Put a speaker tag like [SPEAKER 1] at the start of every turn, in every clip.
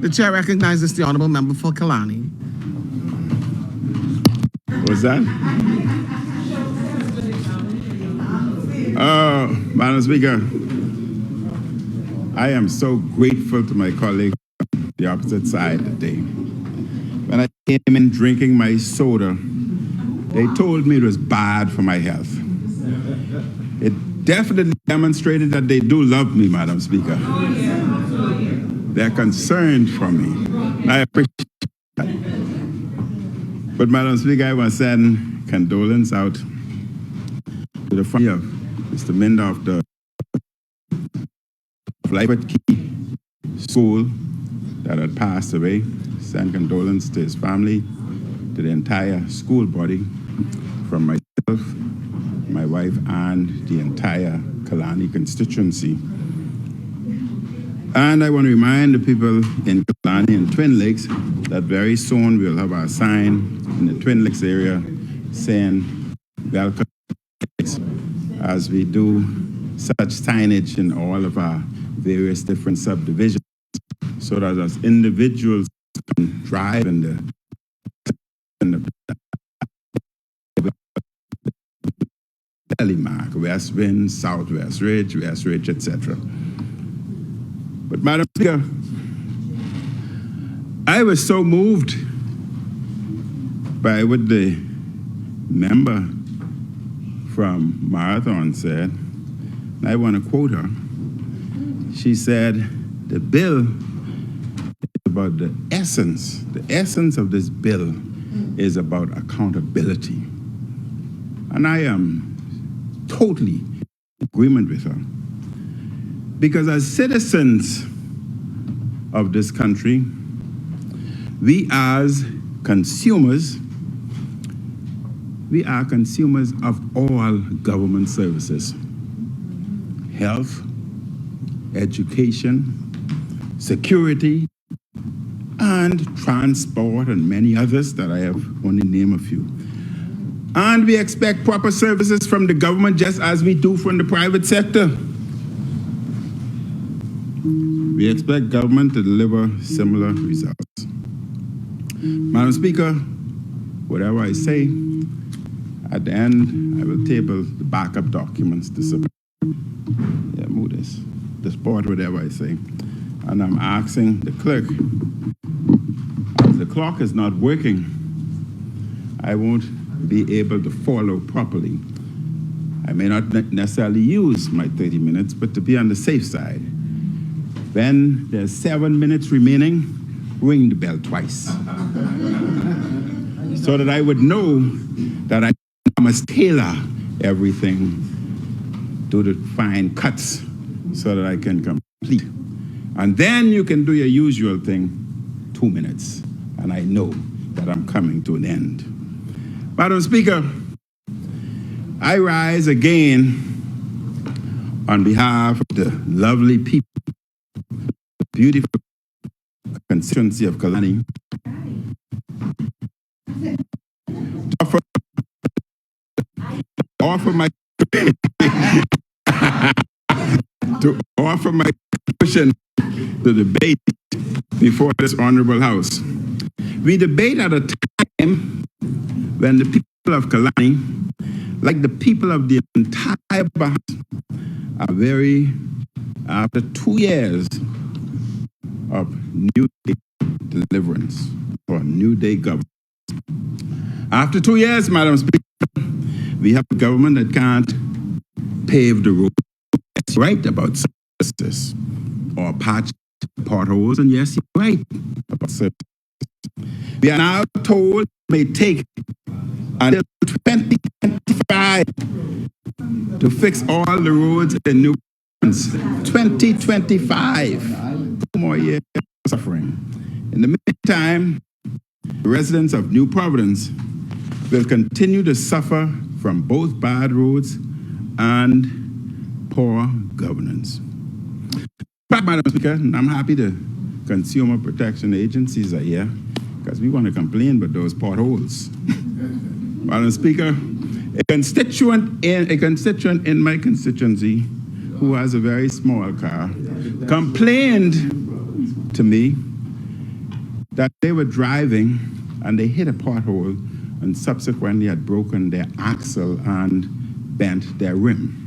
[SPEAKER 1] The chair recognizes the honorable member for Kalani.
[SPEAKER 2] What's that? Madam Speaker, I am so grateful to my colleague on the opposite side today. When I came in drinking my soda, they told me it was bad for my health. It definitely demonstrated that they do love me, Madam Speaker. They're concerned for me. I appreciate that. But Madam Speaker, I want to send condolence out to the family of Mr. Minder of the Hubert school that had passed away. Send condolence to his family, to the entire school body, from myself, my wife, and the entire Kalani constituency. And I want to remind the people in Kalani and Twin Lakes that very soon we'll have our sign in the Twin Lakes area saying welcome, as we do such signage in all of our various different subdivisions, so that as individuals can drive in the Valley Mark, West Wind, Southwest Ridge, West Ridge, etc. But Madam Speaker, I was so moved by what the member from Marathon said, and I want to quote her. She said, the bill is about the essence of this bill is about accountability. And I am totally in agreement with her. Because as citizens of this country, we as consumers, we are consumers of all government services: health, education, security, and transport, and many others that I have only named a few. And we expect proper services from the government just as we do from the private sector. We expect government to deliver similar results. Madam Speaker, whatever I say, at the end, I will table the backup documents to support. Yeah, move this. To support whatever I say. And I'm asking the clerk, as the clock is not working, I won't be able to follow properly. I may not necessarily use my 30 minutes, but to be on the safe side, when there's 7 minutes remaining, ring the bell twice. So that I would know that I must tailor everything to the fine cuts so that I can complete. And then you can do your usual thing, 2 minutes, and I know that I'm coming to an end. Madam Speaker, I rise again on behalf of the lovely people, the beautiful constituency of Kalani, to offer my contribution to debate before this honorable House. We debate at a time when the people of Kalani, like the people of the entire Bahas, are very, after 2 years of New Day deliverance or New Day government. After 2 years, Madam Speaker, we have a government that can't pave the road. It's right about services or patch potholes, and yes, you're right about services. We are now told it may take until 2025 to fix all the roads in New Orleans. 2025. 2 more years of suffering. In the meantime, the residents of New Providence will continue to suffer from both bad roads and poor governance. Madam Speaker, I'm happy the consumer protection agencies are here because we want to complain about those potholes. Madam Speaker, a constituent in my constituency who has a very small car complained to me that they were driving and they hit a pothole and subsequently had broken their axle and bent their rim.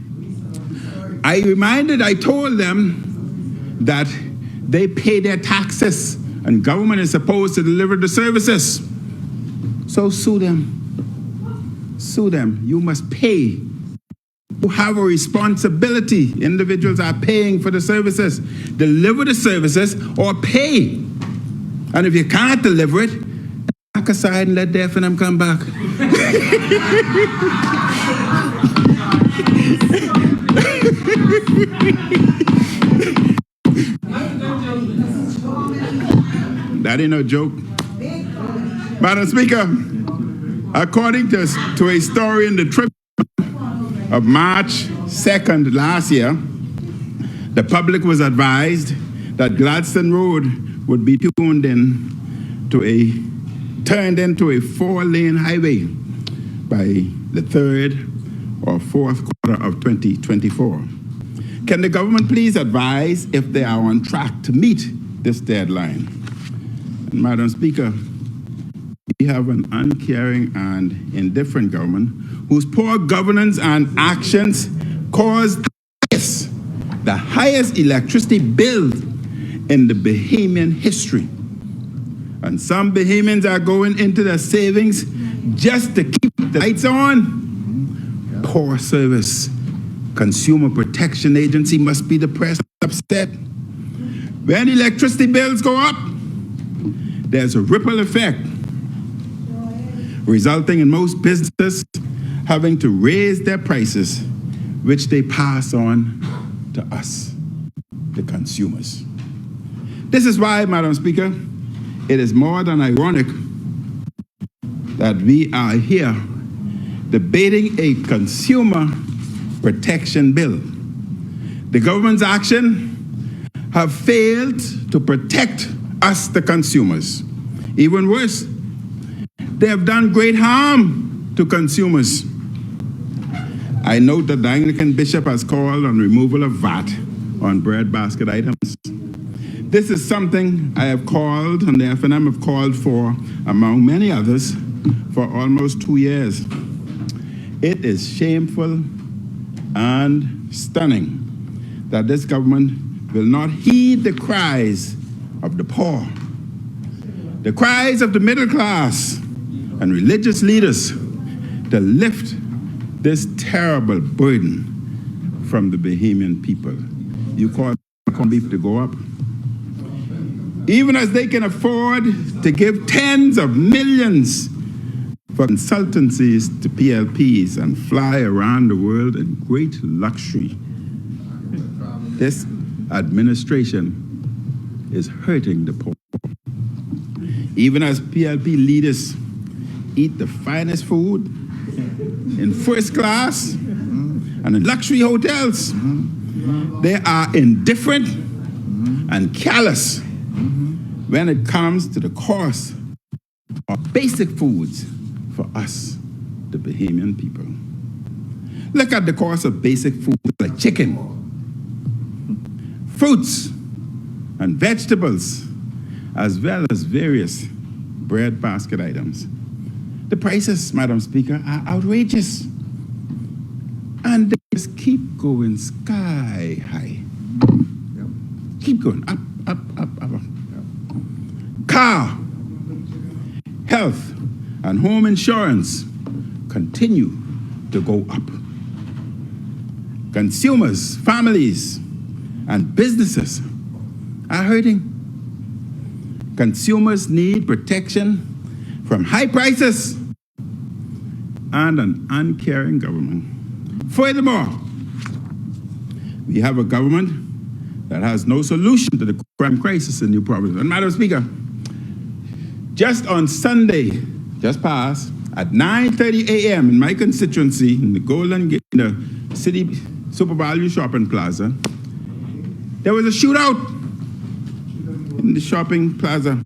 [SPEAKER 2] I told them that they pay their taxes and government is supposed to deliver the services. So sue them. Sue them. You must pay. You have a responsibility. Individuals are paying for the services. Deliver the services or pay. And if you can't deliver it, back aside and let the F&M come back. That ain't no joke. Madam Speaker, according to a story in the Tribune of March 2nd last year, the public was advised that Gladstone Road would be turned into a 4-lane highway by the 3rd or 4th quarter of 2024. Can the government please advise if they are on track to meet this deadline? And Madam Speaker, we have an uncaring and indifferent government whose poor governance and actions caused the highest electricity bill in the Bahamian history. And some Bahamians are going into their savings just to keep the lights on. Poor service. Consumer Protection Agency must be depressed and upset. When electricity bills go up, there's a ripple effect, resulting in most businesses having to raise their prices, which they pass on to us, the consumers. This is why, Madam Speaker, it is more than ironic that we are here debating a consumer protection bill. The government's action have failed to protect us, the consumers. Even worse, they have done great harm to consumers. I note that the Anglican bishop has called on removal of VAT on bread basket items. This is something I have called, and the F&M have called for, among many others, for almost 2 years. It is shameful and stunning that this government will not heed the cries of the poor, the cries of the middle class and religious leaders to lift this terrible burden from the Bahamian people. You call beef to go up? Even as they can afford to give tens of millions for consultancies to PLPs and fly around the world in great luxury. This administration is hurting the poor. Even as PLP leaders eat the finest food in first class and in luxury hotels, they are indifferent and callous when it comes to the cost of basic foods for us, the Bahamian people. Look at the cost of basic foods like chicken, fruits, and vegetables, as well as various bread basket items. The prices, Madam Speaker, are outrageous. And they just keep going sky high. Keep going up, up, up, up. Car, health, and home insurance continue to go up. Consumers, families, and businesses are hurting. Consumers need protection from high prices and an uncaring government. Furthermore, we have a government that has no solution to the crime crisis in New Providence. And Madam Speaker, just on Sunday, just past, at 9:30 a.m. in my constituency, in the Golden Gate, in the City Super Value Shopping Plaza, there was a shootout in the shopping plaza.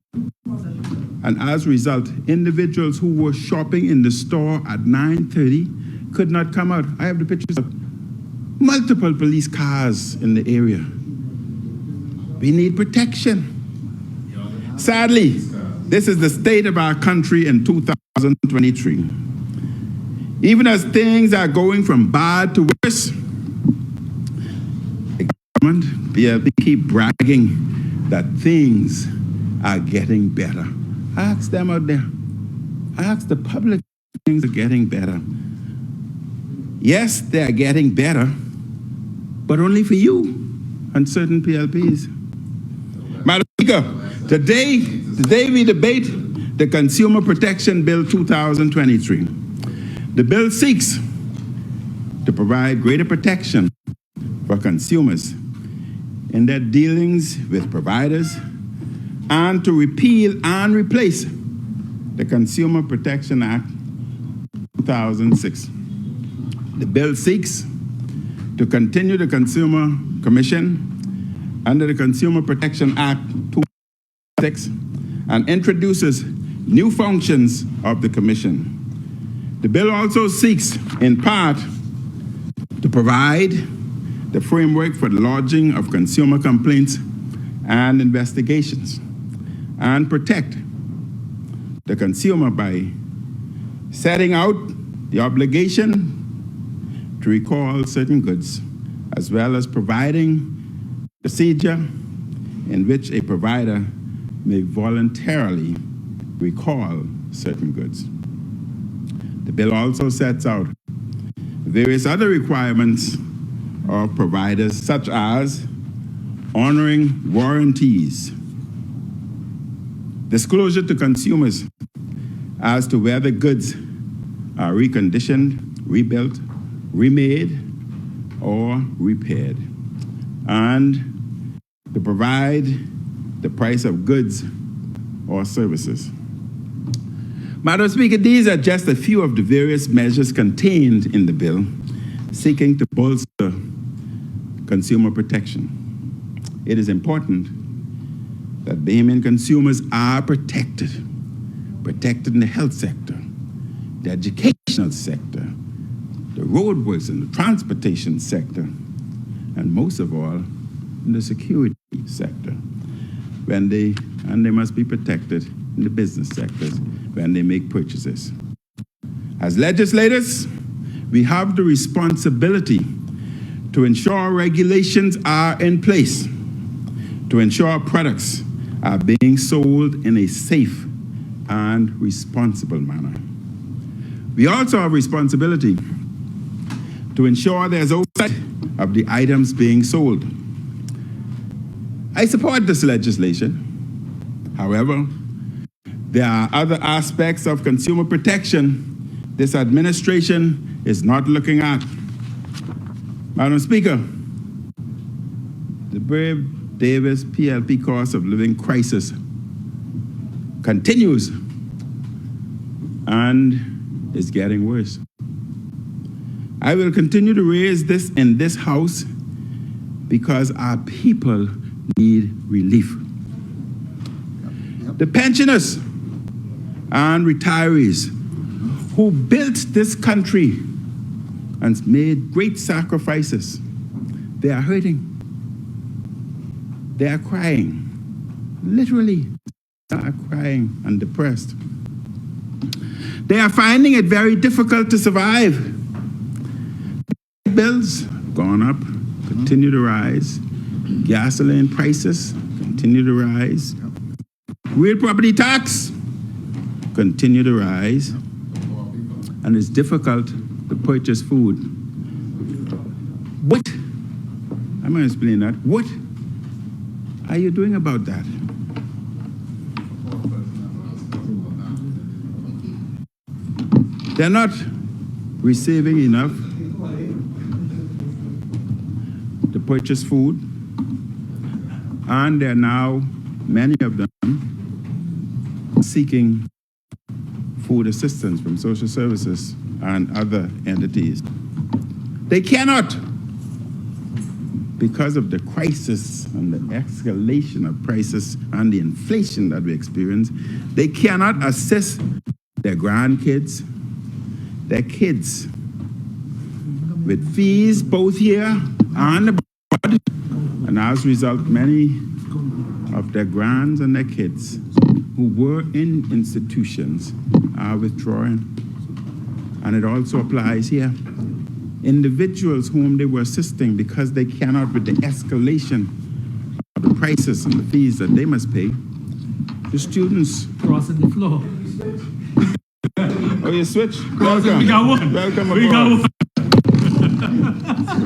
[SPEAKER 2] And as a result, individuals who were shopping in the store at 9:30 could not come out. I have the pictures of multiple police cars in the area. We need protection. Sadly, This is the state of our country in 2023. Even as things are going from bad to worse, the government, PLP, keep bragging that things are getting better. I ask them out there, I ask the public, things are getting better. Yes, they're getting better, but only for you and certain PLPs. Madam Speaker, today we debate the Consumer Protection Bill 2023. The bill seeks to provide greater protection for consumers in their dealings with providers and to repeal and replace the Consumer Protection Act 2006. The bill seeks to continue the Consumer Commission under the Consumer Protection Act 2006 and introduces new functions of the Commission. The bill also seeks, in part, to provide the framework for the lodging of consumer complaints and investigations and protect the consumer by setting out the obligation to recall certain goods, as well as providing procedure in which a provider may voluntarily recall certain goods. The bill also sets out various other requirements of providers, such as honoring warranties, disclosure to consumers as to whether goods are reconditioned, rebuilt, remade, or repaired, and to provide the price of goods or services. Madam Speaker, these are just a few of the various measures contained in the bill seeking to bolster consumer protection. It is important that Bahamian consumers are protected in the health sector, the educational sector, the roadworks and the transportation sector, and most of all, in the security sector. They must be protected in the business sectors when they make purchases. As legislators, we have the responsibility to ensure regulations are in place, to ensure products are being sold in a safe and responsible manner. We also have responsibility to ensure there's oversight of the items being sold. I support this legislation. However, there are other aspects of consumer protection this administration is not looking at. Madam Speaker, the Brave Davis PLP cost of living crisis continues and is getting worse. I will continue to raise this in this House because our people need relief. The pensioners and retirees who built this country and made great sacrifices, they are hurting. They are crying. Literally, they are crying and depressed. They are finding it very difficult to survive. Bills have gone up, continue to rise. Gasoline prices continue to rise. Real property tax continue to rise. And it's difficult to purchase food. What? I'm going to explain that. What are you doing about that? They're not receiving enough to purchase food, and they're now, many of them, seeking food assistance from social services and other entities. They cannot, because of the crisis and the escalation of prices and the inflation that we experience, they cannot assist their grandkids, their kids, with fees both here and abroad, and as a result, many of their grands and their kids who were in institutions are withdrawing. And it also applies here. Individuals whom they were assisting because they cannot, with the escalation of the prices and the fees that they must pay, the students.
[SPEAKER 3] Crossing the floor.
[SPEAKER 2] Oh, you switch?
[SPEAKER 3] Welcome. We got one.
[SPEAKER 2] Welcome
[SPEAKER 3] we
[SPEAKER 2] aboard.
[SPEAKER 3] got one.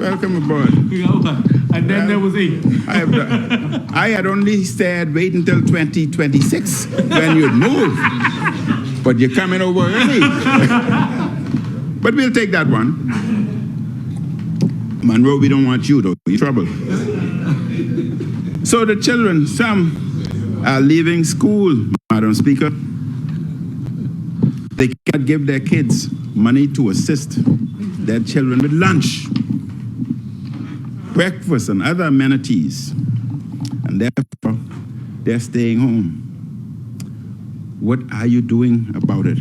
[SPEAKER 2] Welcome aboard.
[SPEAKER 3] We got one. And then there was 8.
[SPEAKER 2] I had only said wait until 2026 when you'd move. But you're coming over early. But we'll take that one. Monroe, we don't want you though. You're trouble. So the children, some are leaving school, Madam Speaker. They can't give their kids money to assist their children with lunch, breakfast, and other amenities. And therefore, they're staying home. What are you doing about it?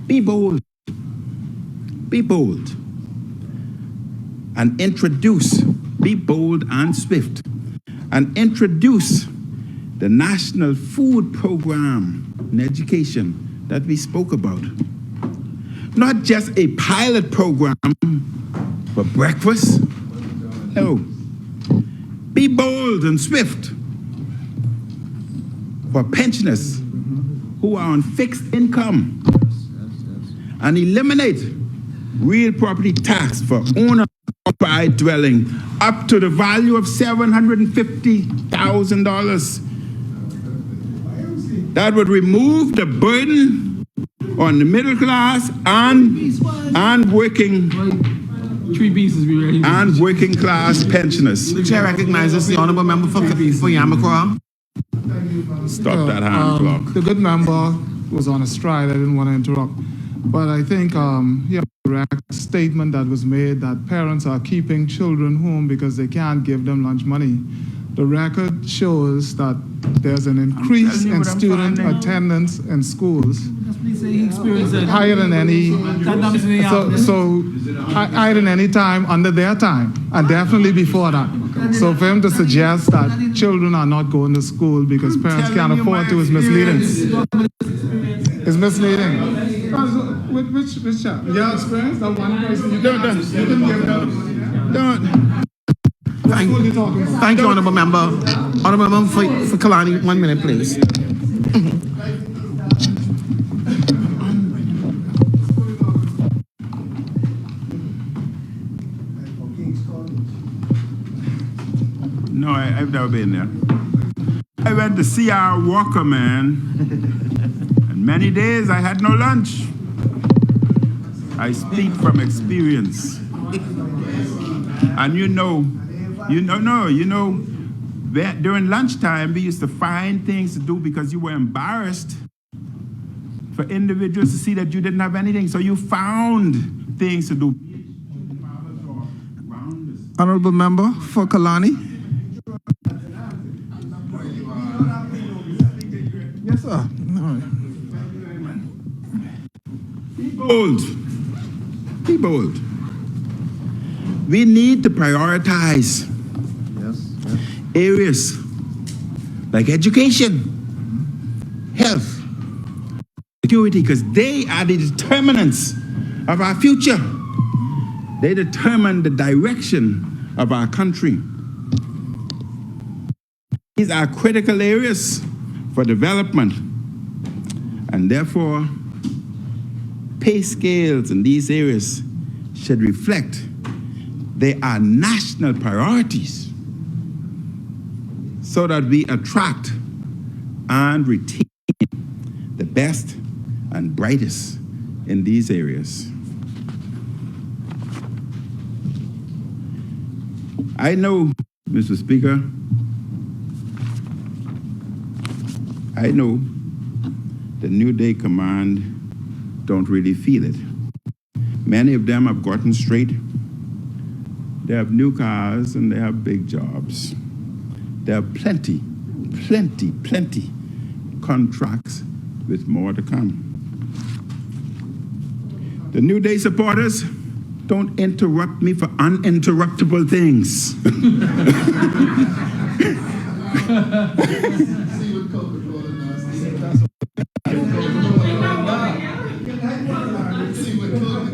[SPEAKER 2] Be bold. Be bold. And introduce, be bold and swift, and introduce the National Food Program in education that we spoke about. Not just a pilot program for breakfast. No. Be bold and swift for pensioners who are on fixed income, and eliminate real property tax for owner-occupied dwelling up to the value of $750,000. That would remove the burden on the middle class and working
[SPEAKER 3] 3 pieces we ready.
[SPEAKER 2] And working class pensioners.
[SPEAKER 1] The chair recognizes the honourable member for Yamacraw.
[SPEAKER 2] Stop that hand clock.
[SPEAKER 4] The good member was on a stride. I didn't want to interrupt. But I think the correct statement that was made that parents are keeping children home because they can't give them lunch money. The record shows that there's an increase in student attendance in schools higher than any, higher than any time under their time, and definitely before that. So for him to suggest that children are not going to school because parents can't afford to is misleading. It's misleading. Which child? Your experience? That one person you can give them.
[SPEAKER 1] Thank you, honourable member. Honourable member for Kalani, 1 minute, please.
[SPEAKER 2] No, I've never been there. I went to C.R. Walker, man, and many days I had no lunch. I speak from experience. And during lunchtime, we used to find things to do because you were embarrassed for individuals to see that you didn't have anything. So you found things to do.
[SPEAKER 5] Honourable member for Kalani. Yes, sir. All right.
[SPEAKER 2] Be bold. Be bold. We need to prioritize areas like education, health, security, because they are the determinants of our future. They determine the direction of our country. These are critical areas for development, and therefore pay scales in these areas should reflect they are national priorities so that we attract and retain the best and brightest in these areas. I know, Mr. Speaker, I know the New Day Command don't really feel it. Many of them have gotten straight. They have new cars and they have big jobs. There are plenty contracts with more to come. The New Day supporters don't interrupt me for uninterruptible things.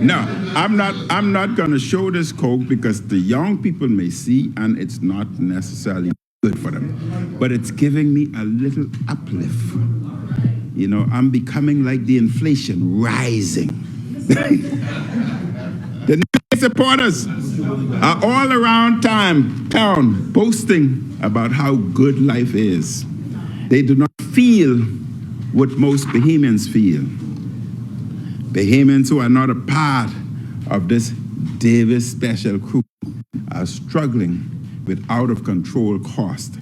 [SPEAKER 2] No, I'm not going to show this Coke because the young people may see and it's not necessarily good for them. But it's giving me a little uplift. You know, I'm becoming like the inflation, rising. The new supporters are all around town boasting about how good life is. They do not feel what most Bahamians feel. Bahamians who are not a part of this Davis special crew are struggling with out-of-control cost.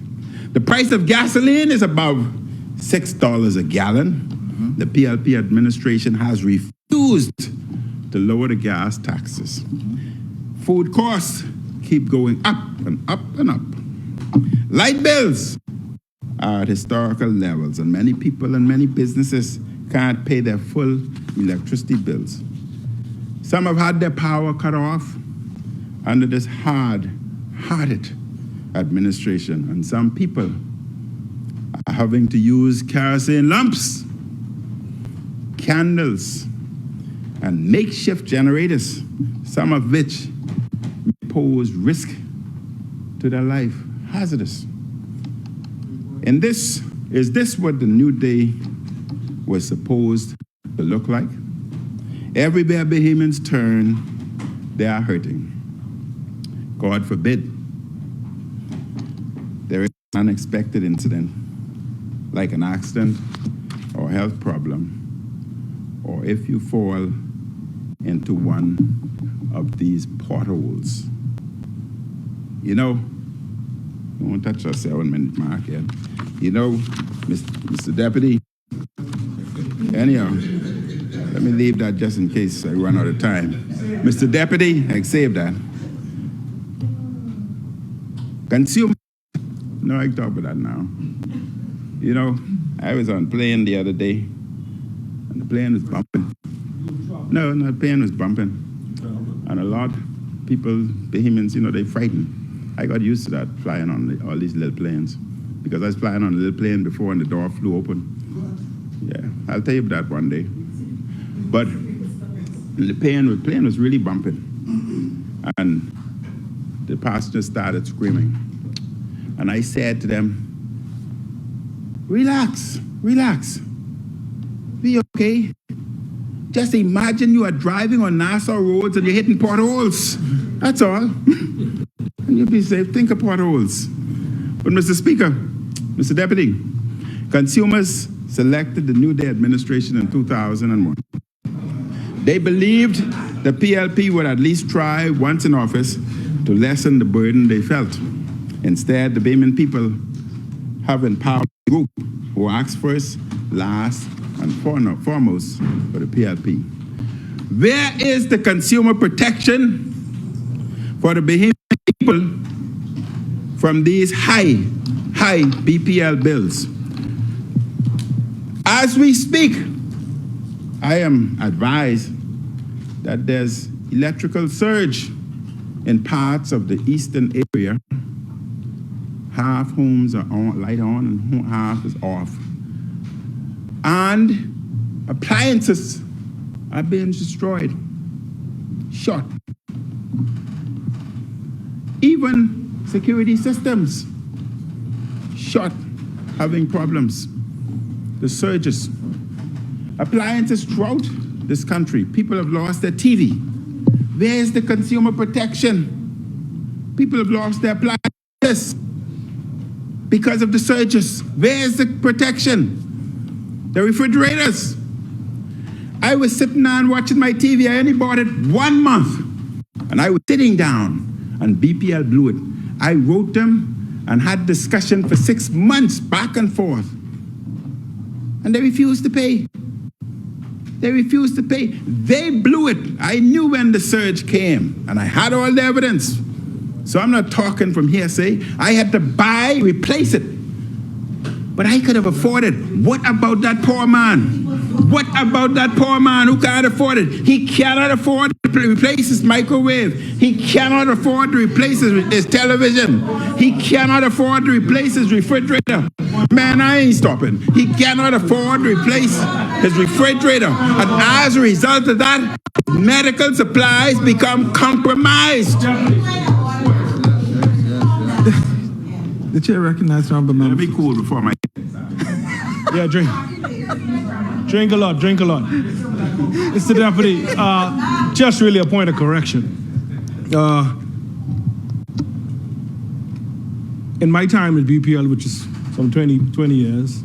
[SPEAKER 2] The price of gasoline is above $6 a gallon. The PLP administration has refused to lower the gas taxes. Food costs keep going up and up and up. Light bills are at historical levels, and many people and many businesses can't pay their full electricity bills. Some have had their power cut off under this hard-hearted administration, and some people are having to use kerosene lamps, candles, and makeshift generators, some of which pose risk to their life, hazardous. Is this what the new day was supposed to look like? Everywhere Bahamians turn, they are hurting. God forbid there is an unexpected incident, like an accident or health problem, or if you fall into one of these potholes. You know, I won't touch that 7-minute mark yet. You know, Mr. Deputy, anyhow, let me leave that just in case I run out of time. Mr. Deputy, I saved that. Consumer, no, I talk about that now. You know, I was on plane the other day, and the plane was bumping. No, the plane was bumping. And a lot of people, Bahamians, you know, they frightened. I got used to that, flying on all these little planes. Because I was flying on a little plane before and the door flew open. Yeah, I'll tell you about that one day. But the plane was really bumping. And the passengers started screaming. And I said to them, relax, be okay. Just imagine you are driving on Nassau roads and you're hitting potholes. That's all. And you'll be safe. Think of potholes. But Mr. Speaker, Mr. Deputy, consumers selected the New Day administration in 2001. They believed the PLP would at least try once in office to lessen the burden they felt. Instead, the Bahamian people have empowered a group who acts first, last, and foremost for the PLP. Where is the consumer protection for the Bahamian people from these high BPL bills? As we speak, I am advised that there's electrical surge in parts of the eastern area. Half homes are on, light on, and half is off. And appliances are being destroyed, shot. Even security systems, shot, having problems. The surges. Appliances throughout this country. People have lost their TV. Where's the consumer protection? People have lost their appliances because of the surges. Where's the protection? The refrigerators. I was sitting down watching my TV. I only bought it 1 month. And I was sitting down and BPL blew it. I wrote them and had discussion for 6 months back and forth. And they refused to pay. They refused to pay. They blew it. I knew when the surge came, and I had all the evidence. So I'm not talking from hearsay. I had to replace it. but I could have afforded. What about that poor man? What about that poor man who can't afford it? He cannot afford to replace his microwave. He cannot afford to replace his television. He cannot afford to replace his refrigerator. Man, I ain't stopping. He cannot afford to replace his refrigerator. And as a result of that, medical supplies become compromised.
[SPEAKER 5] The chair recognizes honorable
[SPEAKER 2] Let
[SPEAKER 5] member.
[SPEAKER 2] me cool before my...
[SPEAKER 3] Yeah, drink. Drink a lot, drink a lot. Mr. Deputy, just really a point of correction. In my time at BPL, which is some 20 years,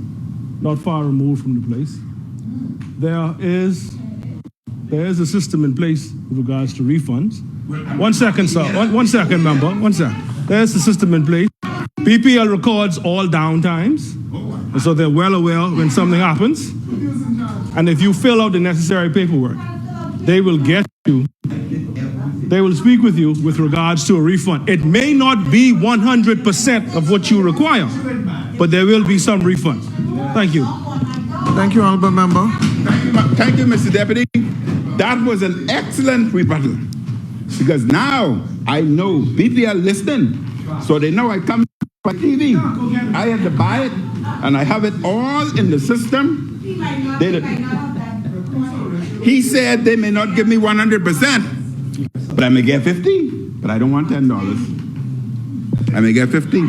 [SPEAKER 3] not far removed from the place, there is a system in place with regards to refunds. 1 second, sir. One second, member. 1 second. There's a system in place. BPL records all downtimes, and so they're well aware when something happens. And if you fill out the necessary paperwork, they will speak with you with regards to a refund. It may not be 100% of what you require, but there will be some refund. Thank you.
[SPEAKER 5] Thank you, honorable member.
[SPEAKER 2] Thank you, Mr. Deputy. That was an excellent rebuttal, because now I know BPL listening, so they know I come by TV. I had to buy it, and I have it all in the system. He said they may not give me 100%, but I may get 50. But I don't want $10. I may get 50.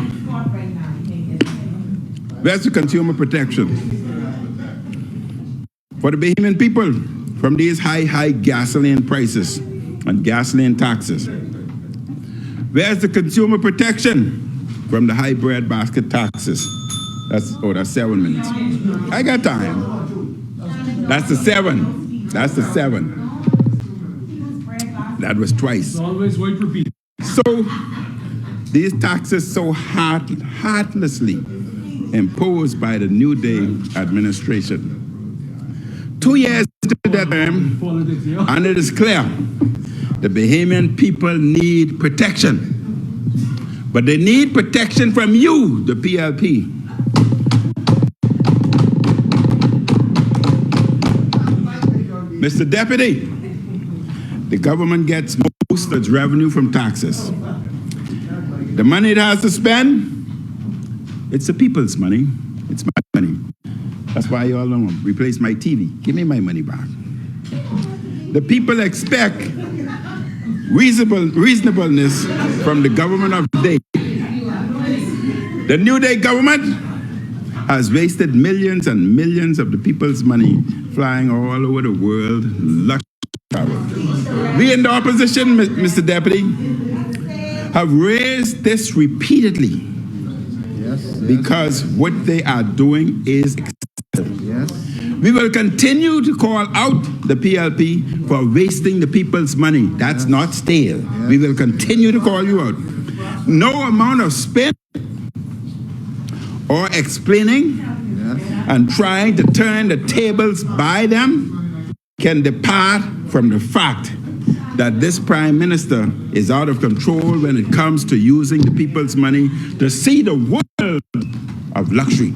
[SPEAKER 2] Where's the consumer protection for the Bahamian people from these high gasoline prices and gasoline taxes? Where's the consumer protection from the high bread basket taxes? That's 7 minutes. I got time. That's the 7. That's the 7. That was twice.
[SPEAKER 3] Always wait for people.
[SPEAKER 2] So these taxes so heartlessly imposed by the New Day administration. 2 years into that term, and it is clear the Bahamian people need protection. But they need protection from you, the PLP. Mr. Deputy, the government gets most of its revenue from taxes. The money it has to spend, it's the people's money. It's my money. That's why you all don't replace my TV. Give me my money back. The people expect reasonableness from the government of the day. The New Day government has wasted millions and millions of the people's money flying all over the world, luxury travel. We in the opposition, Mr. Deputy, have raised this repeatedly because what they are doing is excessive. We will continue to call out the PLP for wasting the people's money. That's not stale. We will continue to call you out. No amount of spin or explaining and trying to turn the tables by them can depart from the fact that this Prime Minister is out of control when it comes to using the people's money to see the world of luxury.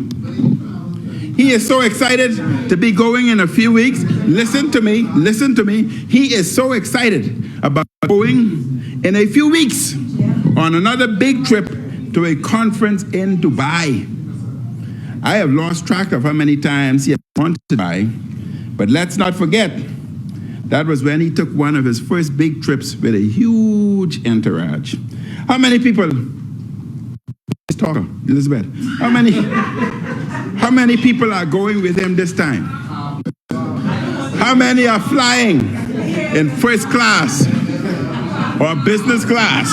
[SPEAKER 2] He is so excited to be going in a few weeks. Listen to me, listen to me. He is so excited about going in a few weeks on another big trip to a conference in Dubai. I have lost track of how many times he has gone to Dubai, but let's not forget, that was when he took one of his first big trips with a huge entourage. How many people, talker, Elizabeth, how many people are going with him this time? How many are flying in first class or business class?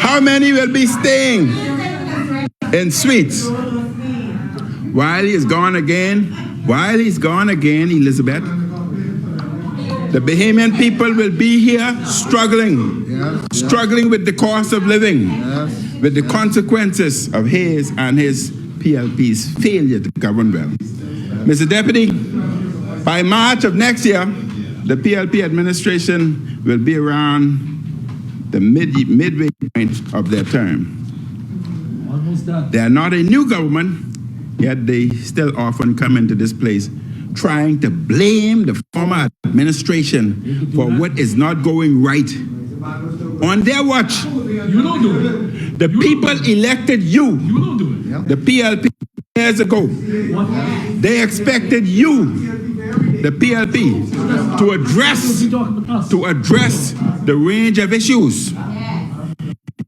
[SPEAKER 2] How many will be staying in suites? While he's gone again, Elizabeth, the Bahamian people will be here struggling with the cost of living, with the consequences of his and his PLP's failure to govern well. Mr. Deputy, by March of next year, the PLP administration will be around the midway point of their term. They are not a new government, yet they still often come into this place trying to blame the former administration for what is not going right. On their watch,
[SPEAKER 3] You don't do it.
[SPEAKER 2] the people elected you,
[SPEAKER 3] You don't do it.
[SPEAKER 2] the PLP, years ago. They expected you, the PLP, to address the range of issues.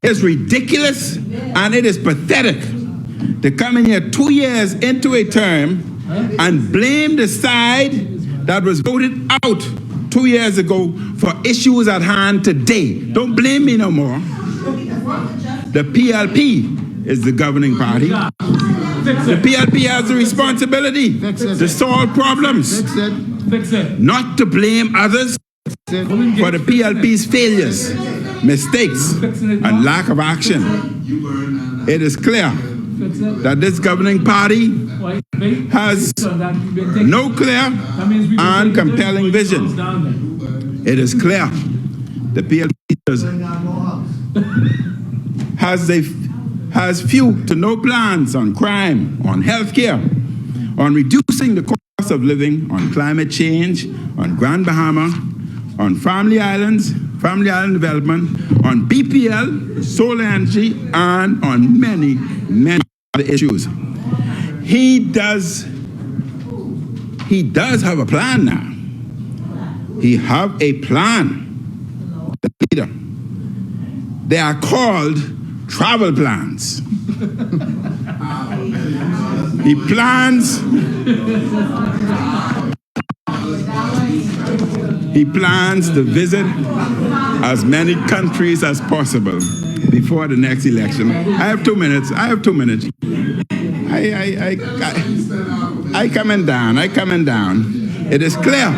[SPEAKER 2] It's ridiculous and it is pathetic to come in here 2 years into a term and blame the side that was voted out 2 years ago for issues at hand today. Don't blame me no more. The PLP is the governing party. The PLP has the responsibility to solve problems, not to blame others for the PLP's failures, mistakes, and lack of action. It is clear that this governing party has no clear and compelling vision. It is clear the PLP has few to no plans on crime, on healthcare, on reducing the cost of living, on climate change, on Grand Bahama, on family island development, on BPL, solar energy, and on many, many other issues. He does have a plan now. He have a plan. The leader. They are called travel plans. He plans to visit as many countries as possible before the next election. I have 2 minutes. I coming down. It is clear,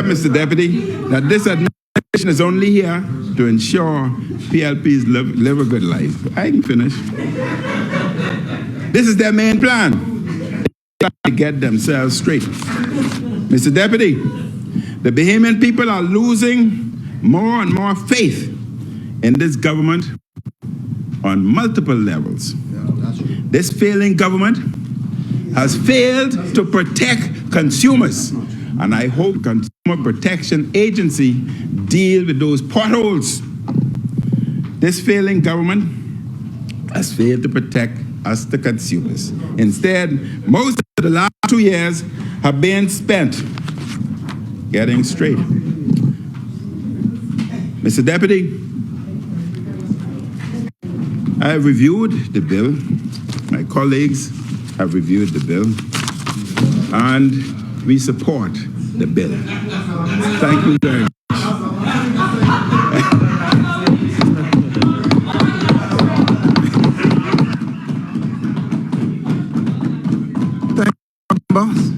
[SPEAKER 2] Mr. Deputy, that this administration is only here to ensure PLPs live a good life. I can finish. This is their main plan. They try to get themselves straight. Mr. Deputy, the Bahamian people are losing more and more faith in this government on multiple levels. This failing government has failed to protect consumers, and I hope Consumer Protection Agency deal with those potholes. This failing government has failed to protect us, the consumers. Instead, most of the last 2 years have been spent getting straight. Mr. Deputy, I have reviewed the bill. My colleagues have reviewed the bill, and we support the bill. Thank you very much.
[SPEAKER 5] Boss.